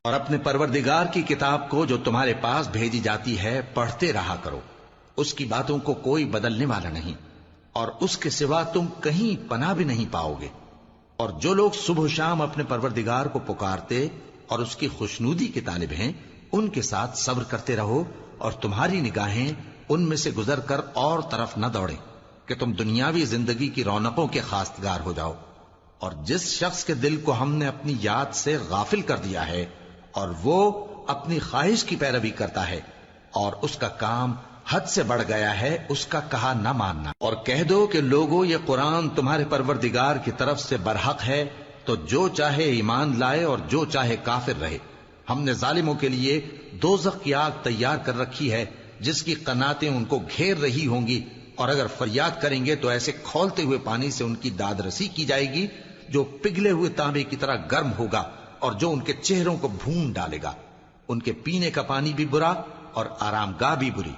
اور اپنے پروردگار کی کتاب کو جو تمہارے پاس بھیجی جاتی ہے پڑھتے رہا کرو، اس کی باتوں کو کوئی بدلنے والا نہیں، اور اس کے سوا تم کہیں پناہ بھی نہیں پاؤ گے۔ اور جو لوگ صبح و شام اپنے پروردگار کو پکارتے اور اس کی خوشنودی کے طالب ہیں، ان کے ساتھ صبر کرتے رہو، اور تمہاری نگاہیں ان میں سے گزر کر اور طرف نہ دوڑیں کہ تم دنیاوی زندگی کی رونقوں کے خواستگار ہو جاؤ۔ اور جس شخص کے دل کو ہم نے اپنی یاد سے غافل کر دیا ہے اور وہ اپنی خواہش کی پیروی کرتا ہے اور اس کا کام حد سے بڑھ گیا ہے، اس کا کہا نہ ماننا۔ اور کہہ دو کہ لوگوں، یہ قرآن تمہارے پروردگار کی طرف سے برحق ہے، تو جو چاہے ایمان لائے اور جو چاہے کافر رہے۔ ہم نے ظالموں کے لیے دوزخ کی آگ تیار کر رکھی ہے جس کی قناتیں ان کو گھیر رہی ہوں گی، اور اگر فریاد کریں گے تو ایسے کھولتے ہوئے پانی سے ان کی داد رسی کی جائے گی جو پگھلے ہوئے تانبے کی طرح گرم ہوگا، اور جو ان کے چہروں کو بھون ڈالے گا۔ ان کے پینے کا پانی بھی برا اور آرام گاہ بھی بری۔